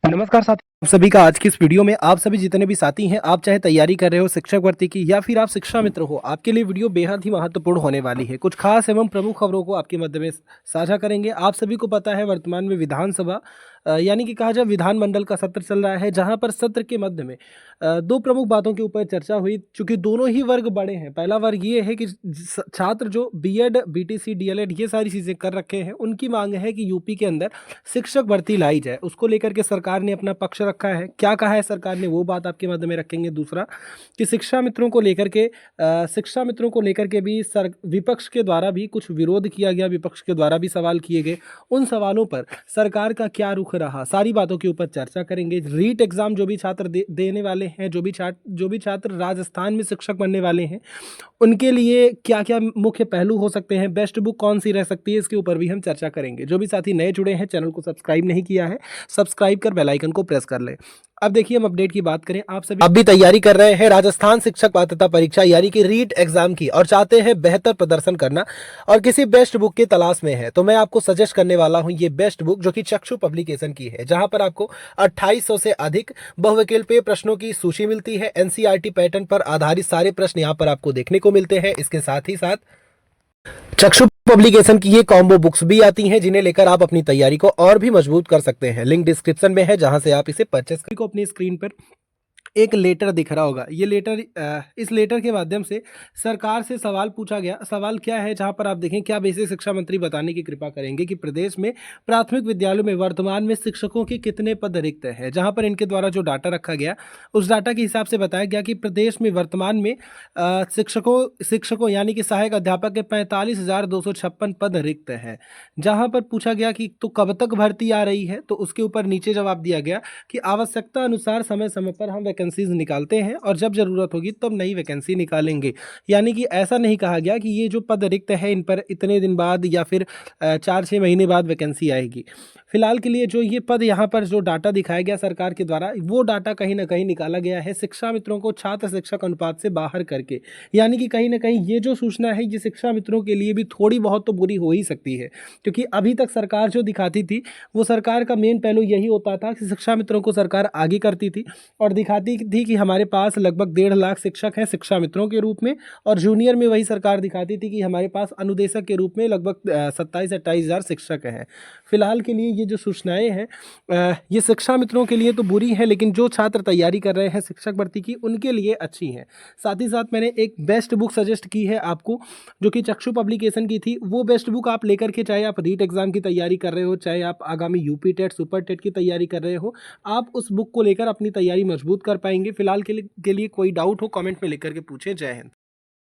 नमस्कार साथियों, आप सभी का आज की इस वीडियो में आप सभी जितने भी साथी हैं, आप चाहे तैयारी कर रहे हो शिक्षक भर्ती की या फिर आप शिक्षा मित्र हो, आपके लिए वीडियो बेहद ही महत्वपूर्ण होने वाली है। कुछ खास एवं प्रमुख खबरों को आपके मध्य में साझा करेंगे। आप सभी को पता है वर्तमान में विधानसभा यानी कि कहा जाए विधानमंडल का सत्र चल रहा है, जहां पर सत्र के मध्य में दो प्रमुख बातों के ऊपर चर्चा हुई। चूंकि दोनों ही वर्ग बड़े हैं। पहला वर्ग ये है कि छात्र जो बीएड, बीटीसी, डीएलएड ये सारी चीज़ें कर रखे हैं, उनकी मांग है कि यूपी के अंदर शिक्षक भर्ती लाई जाए। उसको लेकर के सरकार ने अपना पक्ष रखा है। क्या कहा है सरकार ने, वो बात आपके मध्य में रखेंगे। दूसरा कि शिक्षा मित्रों को लेकर के भी विपक्ष के द्वारा भी कुछ विरोध किया गया, विपक्ष के द्वारा भी सवाल किए गए। उन सवालों पर सरकार का क्या रुख रहा, सारी बातों के ऊपर चर्चा करेंगे। रीट एग्जाम जो भी छात्र देने वाले हैं, जो भी छात्र राजस्थान में शिक्षक बनने वाले हैं, उनके लिए क्या क्या मुख्य पहलू हो सकते हैं, बेस्ट बुक कौन सी रह सकती है, इसके ऊपर भी हम चर्चा करेंगे। जो भी साथी नए जुड़े हैं, चैनल को सब्सक्राइब नहीं किया है, सब्सक्राइब कर बेल आइकन को प्रेस कर लें। अब देखिए, हम अपडेट की बात करें, आप सभी अब भी तैयारी कर रहे हैं राजस्थान शिक्षक पात्रता परीक्षा यानी कि रीट एग्जाम की और चाहते हैं बेहतर प्रदर्शन करना और किसी बेस्ट बुक की तलाश में है, तो मैं आपको सजेस्ट करने वाला हूं ये बेस्ट बुक, जो कि चक्षु पब्लिकेशन की है, जहां पर आपको 2800 से अधिक बहुविकल्पीय प्रश्नों की सूची मिलती है। एनसीईआरटी पैटर्न पर आधारित सारे प्रश्न यहां पर आपको देखने को मिलते हैं। इसके साथ ही साथ चक्षु पब्लिकेशन की ये कॉम्बो बुक्स भी आती हैं, जिन्हें लेकर आप अपनी तैयारी को और भी मजबूत कर सकते हैं। लिंक डिस्क्रिप्शन में है, जहां से आप इसे परचेस को अपनी स्क्रीन पर एक लेटर दिख रहा होगा। ये लेटर, इस लेटर के माध्यम से सरकार से सवाल पूछा गया। सवाल क्या है, जहां पर आप देखें, क्या बेसिक शिक्षा मंत्री बताने की कृपा करेंगे कि प्रदेश में प्राथमिक विद्यालयों में वर्तमान में शिक्षकों के कितने पद रिक्त हैं। जहां पर इनके द्वारा जो डाटा रखा गया, उस डाटा के हिसाब से बताया गया कि प्रदेश में वर्तमान में शिक्षकों यानी कि सहायक अध्यापक के 45,256 पद रिक्त हैं। जहां पर पूछा गया कि तो कब तक भर्ती आ रही है, तो उसके ऊपर नीचे जवाब दिया गया कि आवश्यकता अनुसार समय समय पर हम वैकेंसीज निकालते हैं और जब जरूरत होगी तब नई वैकेंसी निकालेंगे। यानी कि ऐसा नहीं कहा गया कि ये जो पद रिक्त है, इन पर इतने दिन बाद या फिर 4-6 महीने बाद वैकेंसी आएगी। फिलहाल के लिए जो ये पद यहाँ पर जो डाटा दिखाया गया सरकार के द्वारा, वो डाटा कहीं ना कहीं निकाला गया है शिक्षा मित्रों को छात्र शिक्षक अनुपात से बाहर करके। यानी कि कहीं ना कहीं ये जो सूचना है, ये शिक्षा मित्रों के लिए भी थोड़ी बहुत तो बुरी हो ही सकती है, क्योंकि अभी तक सरकार जो दिखाती थी, वो सरकार का मेन पहलू यही होता था कि शिक्षा मित्रों को सरकार आगे करती थी और दिखाती थी कि हमारे पास लगभग 1.5 लाख शिक्षक हैं शिक्षा मित्रों के रूप में, और जूनियर में वही सरकार दिखाती थी कि हमारे पास अनुदेशक के रूप में लगभग 27-28 हज़ार शिक्षक हैं। फिलहाल के लिए ये जो सूचनाएं हैं, ये शिक्षा मित्रों के लिए तो बुरी है, लेकिन जो छात्र तैयारी कर रहे हैं शिक्षक भर्ती की, उनके लिए अच्छी हैं। साथ ही साथ मैंने एक बेस्ट बुक सजेस्ट की है आपको, जो कि चक्षु पब्लिकेशन की थी। वो बेस्ट बुक आप लेकर के, चाहे आप रीट एग्जाम की तैयारी कर रहे हो, चाहे आप आगामी यूपी टेट, सुपर टेट की तैयारी कर रहे हो, आप उस बुक को लेकर अपनी तैयारी मजबूत कर पाएंगे। फिलहाल के लिए कोई डाउट हो, कमेंट में लिख करके पूछें। जय हिंद।